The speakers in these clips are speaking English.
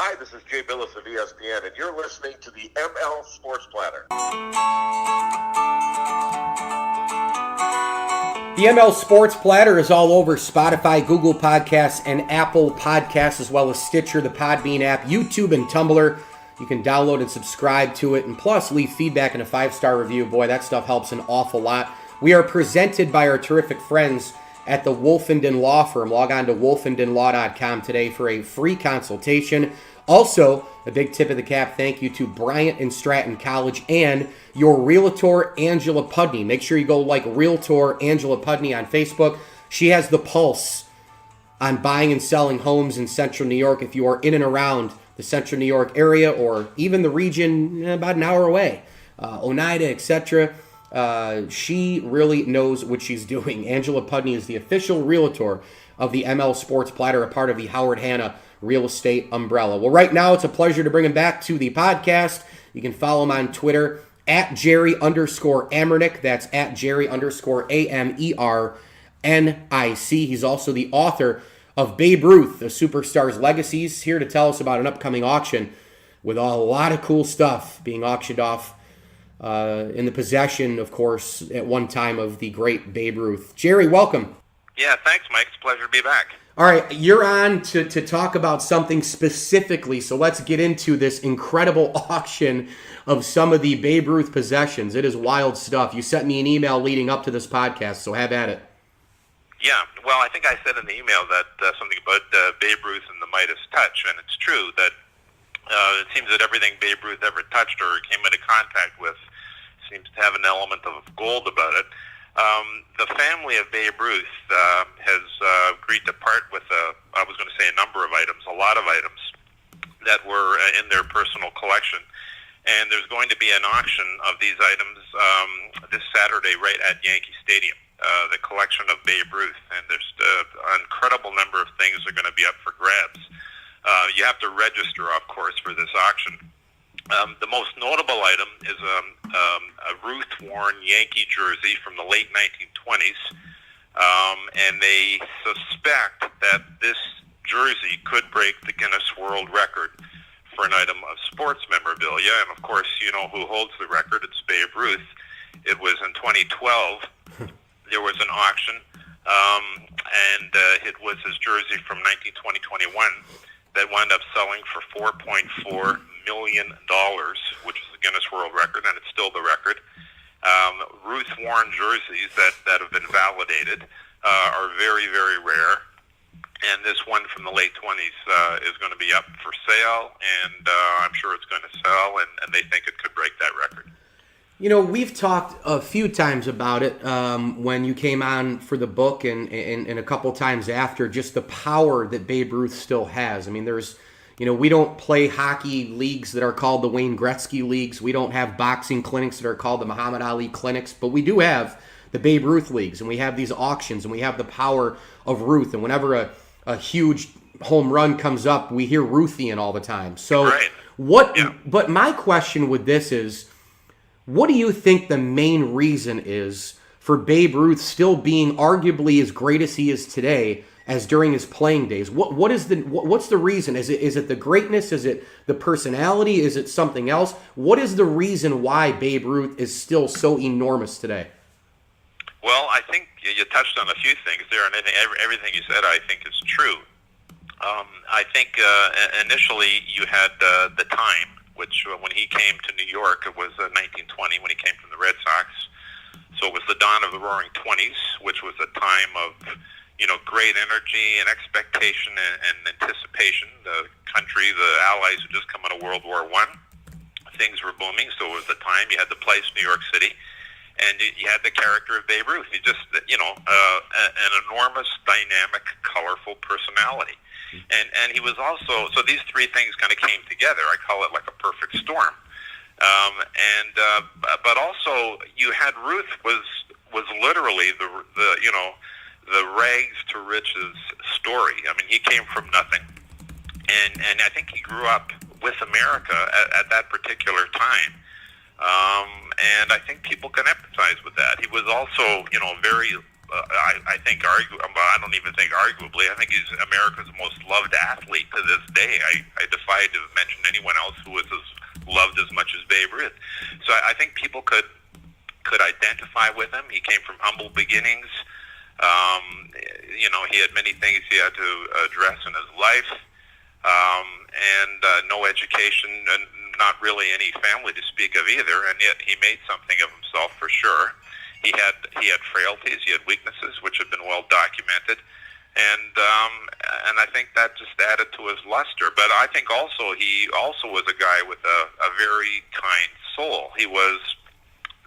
Hi, this is Jay Billis of ESPN, and you're listening to the ML Sports Platter. The ML Sports Platter is all over Spotify, Google Podcasts, and Apple Podcasts, as well as Stitcher, the Podbean app, YouTube, and Tumblr. You can download and subscribe to it, and plus leave feedback and a 5-star review. Boy, that stuff helps an awful lot. We are presented by our terrific friends at the Wolfenden Law Firm. Log on to wolfendenlaw.com today for a free consultation. Also, a big tip of the cap thank you to Bryant and Stratton College and your realtor, Angela Pudney. Make sure you go like Realtor Angela Pudney on Facebook. She has the pulse on buying and selling homes in Central New York. If you are in and around the Central New York area or even the region about an hour away, Oneida, etc., she really knows what she's doing. Angela Pudney is the official realtor of the ML Sports Platter, a part of the Howard Hanna Real Estate umbrella. Well, right now it's a pleasure to bring him back to the podcast. You can follow him on Twitter at Jerry_Amernic. That's at Jerry_AMERNIC. He's also the author of Babe Ruth, A Superstar's Legacies, here to tell us about an upcoming auction with a lot of cool stuff being auctioned off in the possession, of course, at one time of the great Babe Ruth. Jerry, welcome. Yeah, thanks, Mike. It's a pleasure to be back. All right, you're on to talk about something specifically, so let's get into this incredible auction of some of the Babe Ruth possessions. It is wild stuff. You sent me an email leading up to this podcast, so have at it. Yeah, well, I think I said in the email that something about Babe Ruth and the Midas touch, and it's true that it seems that everything Babe Ruth ever touched or came into contact with seems to have an element of gold about it. The family of Babe Ruth has agreed to part with, I was going to say a number of items, a lot of items that were in their personal collection. And there's going to be an auction of these items this Saturday right at Yankee Stadium, the collection of Babe Ruth. And there's an incredible number of things that are going to be up for grabs. You have to register, of course, for this auction. The most notable item is a Ruth-worn Yankee jersey from the late 1920s, and they suspect that this jersey could break the Guinness World Record for an item of sports memorabilia. And, of course, you know who holds the record. It's Babe Ruth. It was in 2012. There was an auction, and it was his jersey from 1920-21 that wound up selling for $4.4 million, which is the Guinness World Record, and it's still the record. Ruth-worn jerseys that have been validated are very, very rare, and this one from the late 20s is going to be up for sale, and I'm sure it's going to sell, and they think it could break that record. You know, we've talked a few times about it when you came on for the book and a couple times after, just the power that Babe Ruth still has. I mean, we don't play hockey leagues that are called the Wayne Gretzky leagues. We don't have boxing clinics that are called the Muhammad Ali clinics, but we do have the Babe Ruth leagues, and we have these auctions, and we have the power of Ruth. And whenever a huge home run comes up, we hear Ruthian all the time. So right. But my question with this is, what do you think the main reason is for Babe Ruth still being arguably as great as he is today as during his playing days? What's the reason? Is it the greatness? Is it the personality? Is it something else? What is the reason why Babe Ruth is still so enormous today? Well, I think you touched on a few things there, and everything you said I think is true. I think initially you had the time, which when he came to New York, it was 1920 when he came from the Red Sox. So it was the dawn of the Roaring '20s, which was a time of great energy and expectation and anticipation. The country, the Allies had just come out of World War I. Things were booming, so it was the time. You had the place, New York City, and you had the character of Babe Ruth. He just, an enormous, dynamic, colorful personality. And he was also, so these three things kind of came together. I call it like a perfect storm. But also you had Ruth was literally the rags to riches story. I mean, he came from nothing, and I think he grew up with America at that particular time. And I think people can empathize with that. He was also, very I think I don't even think arguably. I think he's America's most loved athlete to this day. I defy to mention anyone else who was as loved as much as Babe Ruth. So I think people could identify with him. He came from humble beginnings. He had many things he had to address in his life, and no education and not really any family to speak of either. And yet he made something of himself for sure. He had frailties, he had weaknesses, which have been well documented, and I think that just added to his luster. But I think also he also was a guy with a very kind soul. He was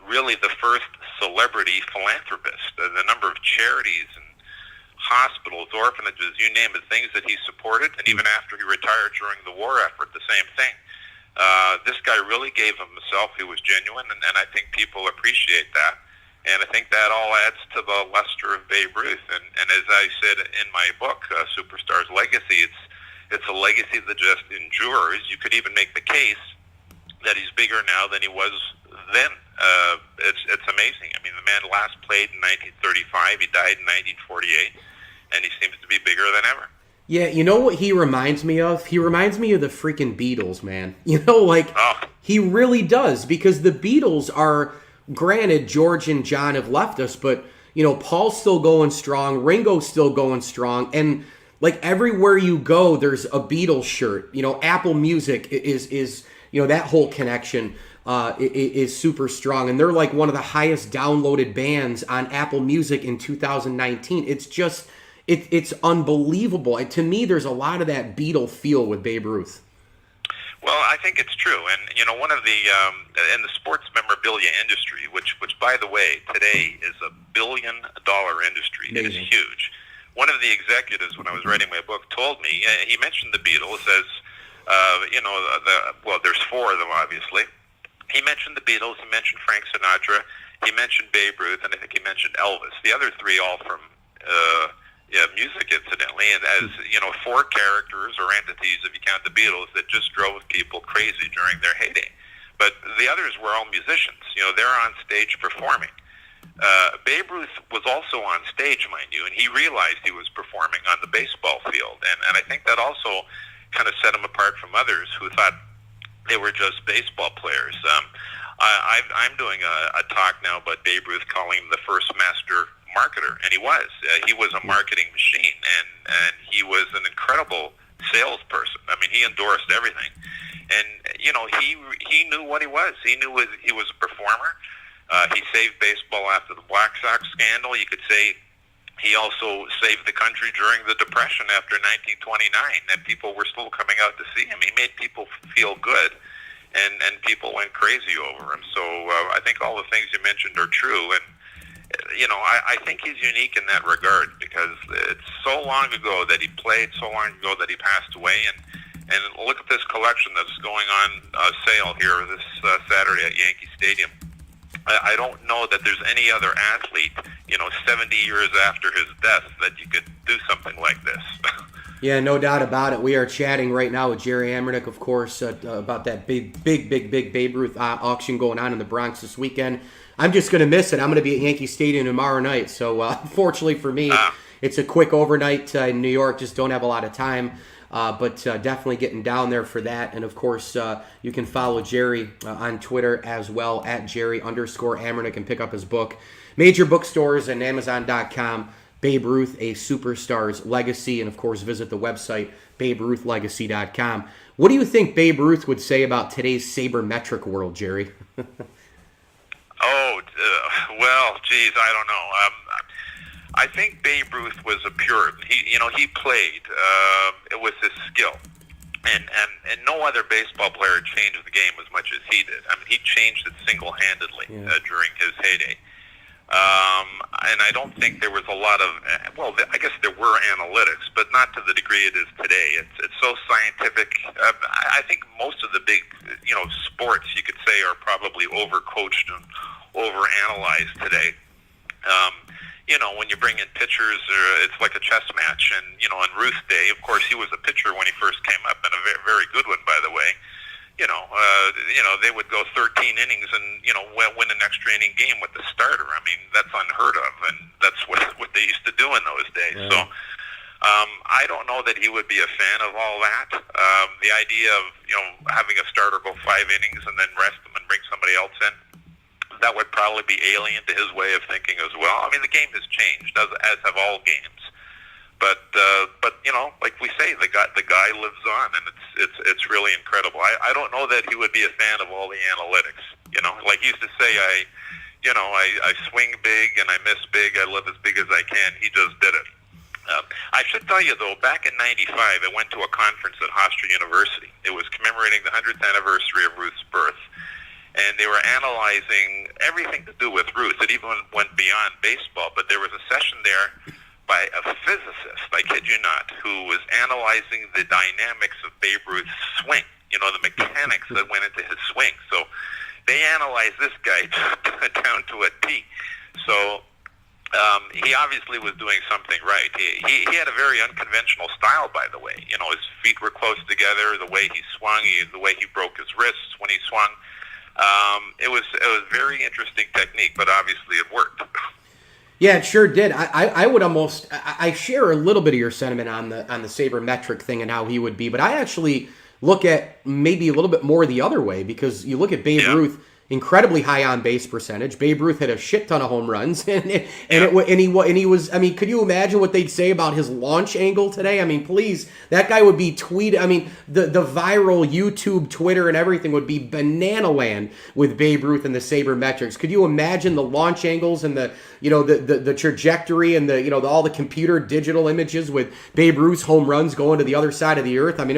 really the first celebrity philanthropist. The number of charities and hospitals, orphanages, you name it, things that he supported, and even after he retired during the war effort, the same thing. This guy really gave of himself. He was genuine, and I think people appreciate that. And I think that all adds to the luster of Babe Ruth. And as I said in my book, Superstar's Legacy, it's a legacy that just endures. You could even make the case that he's bigger now than he was then. It's amazing. I mean, the man last played in 1935. He died in 1948, and he seems to be bigger than ever. Yeah, you know what he reminds me of? He reminds me of the freaking Beatles, man. He really does, because the Beatles are, granted, George and John have left us, but, Paul's still going strong, Ringo's still going strong, and, everywhere you go, there's a Beatles shirt. Apple Music is that whole connection is super strong, and they're one of the highest downloaded bands on Apple Music in 2019. It's just... It's unbelievable. And to me, there's a lot of that Beatle feel with Babe Ruth. Well, I think it's true. And, one of the, in the sports memorabilia industry, which by the way, today is $1 billion industry. Amazing. It is huge. One of the executives, when I was writing my book, told me, he mentioned the Beatles as, there's four of them, obviously. He mentioned the Beatles, he mentioned Frank Sinatra, he mentioned Babe Ruth, and I think he mentioned Elvis. The other three all from, music, incidentally, and as four characters or entities, if you count the Beatles, that just drove people crazy during their heyday. But the others were all musicians. They're on stage performing. Babe Ruth was also on stage, mind you, and he realized he was performing on the baseball field, and I think that also kind of set him apart from others who thought they were just baseball players. I'm doing a talk now about Babe Ruth, calling him the first master marketer, and he was. He was a marketing machine, and he was an incredible salesperson. I mean, he endorsed everything, and he knew what he was. He knew he was a performer. He saved baseball after the Black Sox scandal. You could say he also saved the country during the Depression after 1929, and people were still coming out to see him. He made people feel good, and people went crazy over him. So I think all the things you mentioned are true, and I think he's unique in that regard, because it's so long ago that he played, so long ago that he passed away, and look at this collection that's going on sale here this Saturday at Yankee Stadium. I don't know that there's any other athlete, 70 years after his death, that you could do something like this. Yeah, no doubt about it. We are chatting right now with Jerry Amernic, of course, about that big Babe Ruth auction going on in the Bronx this weekend. I'm just going to miss it. I'm going to be at Yankee Stadium tomorrow night. So, fortunately for me, it's a quick overnight in New York. Just don't have a lot of time. But definitely getting down there for that. And, of course, you can follow Jerry on Twitter as well, at Jerry_Amernic, and pick up his book. Major bookstores and Amazon.com. Babe Ruth, A Superstar's Legacy. And, of course, visit the website, BabeRuthLegacy.com. What do you think Babe Ruth would say about today's sabermetric world, Jerry? Well, geez, I don't know. I think Babe Ruth was a Puritan. He played with his skill, and no other baseball player changed the game as much as he did. I mean, he changed it single-handedly during his heyday. And I don't think there was a lot of, I guess there were analytics, but not to the degree it is today. It's so scientific. I think most of the big, sports, you could say, are probably overcoached and overanalyzed today. When you bring in pitchers, it's like a chess match. And, on Ruth's day, of course, he was a pitcher when he first came up, and a very, very good one, by the way. They would go 13 innings and, win an extra inning game with the starter. I mean, that's unheard of, and that's what what they used to do in those days. Yeah. So I don't know that he would be a fan of all that. The idea of having a starter go 5 innings and then rest him and bring somebody else in, that would probably be alien to his way of thinking as well. I mean, the game has changed, as have all games. But like we say, the guy lives on, and it's really incredible. I don't know that he would be a fan of all the analytics. Like he used to say, I swing big and I miss big. I live as big as I can. He just did it. I should tell you, though, back in '95, I went to a conference at Hofstra University. It was commemorating the 100th anniversary of Ruth's birth, and they were analyzing everything to do with Ruth. It even went beyond baseball, but there was a session there by a physicist, I kid you not, who was analyzing the dynamics of Babe Ruth's swing, the mechanics that went into his swing. So they analyzed this guy down to a T. So he obviously was doing something right. He had a very unconventional style, by the way. His feet were close together, the way he swung, the way he broke his wrists when he swung. It was very interesting technique, but obviously it worked. Yeah, it sure did. I would almost I share a little bit of your sentiment on the sabermetric thing and how he would be, but I actually look at maybe a little bit more the other way, because you look at Babe Ruth, incredibly high on base percentage. Babe Ruth had a shit ton of home runs, and he was. I mean, could you imagine what they'd say about his launch angle today? I mean, please, that guy would be tweeted. I mean, the viral YouTube, Twitter, and everything would be banana land with Babe Ruth and the sabermetrics. Could you imagine the launch angles and the trajectory and all the computer digital images with Babe Ruth's home runs going to the other side of the earth? I mean,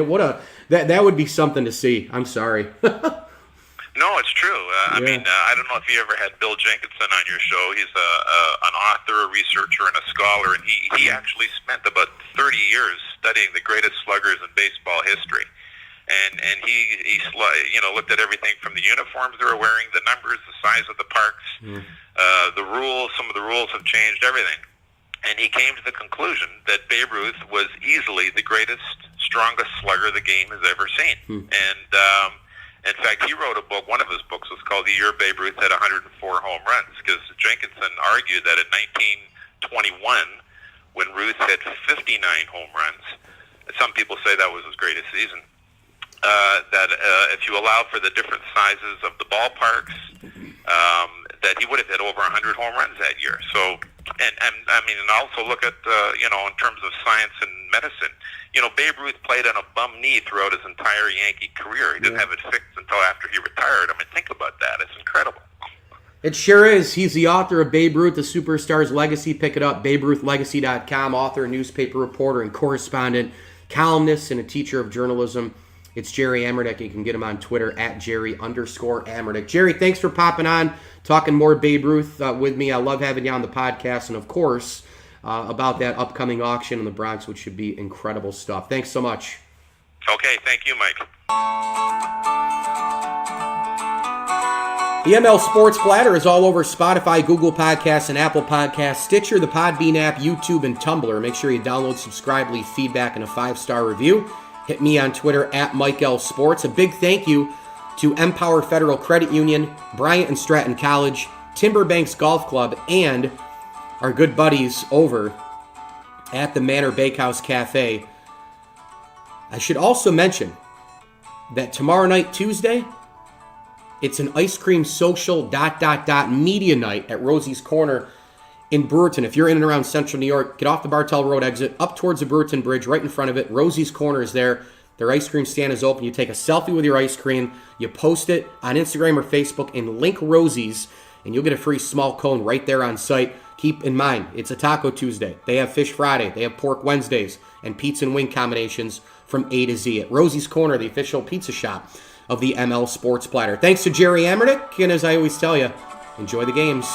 that would be something to see. I'm sorry. No, it's true. I mean, I don't know if you ever had Bill Jenkinson on your show. He's an author, a researcher, and a scholar, and he actually spent about 30 years studying the greatest sluggers in baseball history. And he looked at everything from the uniforms they were wearing, the numbers, the size of the parks, the rules. Some of the rules have changed, everything. And he came to the conclusion that Babe Ruth was easily the greatest, strongest slugger the game has ever seen. And in fact, he wrote a book. One of his books was called The Year Babe Ruth Had 104 Home Runs, because Jenkinson argued that in 1921, when Ruth hit 59 home runs, some people say that was his greatest season, that if you allow for the different sizes of the ballparks, that he would have hit over 100 home runs that year. So, and also look at, in terms of science and medicine, Babe Ruth played on a bum knee throughout his entire Yankee career. He didn't have it fixed until after he retired. I mean, think about that. It's incredible. It sure is. He's the author of Babe Ruth, The Superstar's Legacy. Pick it up, BabeRuthLegacy.com. Author, newspaper reporter, and correspondent, columnist, and a teacher of journalism. It's Jerry Amernic. You can get him on Twitter at Jerry_Amernic. Jerry, thanks for popping on, talking more Babe Ruth with me. I love having you on the podcast, and of course, about that upcoming auction in the Bronx, which should be incredible stuff. Thanks so much. Okay, thank you, Mike. The ML Sports Platter is all over Spotify, Google Podcasts, and Apple Podcasts, Stitcher, the Podbean app, YouTube, and Tumblr. Make sure you download, subscribe, leave feedback, and a 5-star review. Hit me on Twitter at Mike L. Sports. A big thank you to Empower Federal Credit Union, Bryant and Stratton College, Timberbanks Golf Club, and our good buddies over at the Manor Bakehouse Cafe. I should also mention that tomorrow night, Tuesday, it's an ice cream social ... media night at Rosie's Corner in Brewerton. If you're in and around Central New York, get off the Bartell Road exit, up towards the Brewerton Bridge, right in front of it. Rosie's Corner is there. Their ice cream stand is open. You take a selfie with your ice cream, you post it on Instagram or Facebook, and link Rosie's, and you'll get a free small cone right there on site. Keep in mind, it's a Taco Tuesday. They have Fish Friday. They have Pork Wednesdays and pizza and wing combinations from A to Z at Rosie's Corner, the official pizza shop of the ML Sports Platter. Thanks to Jerry Amernic, and as I always tell you, enjoy the games.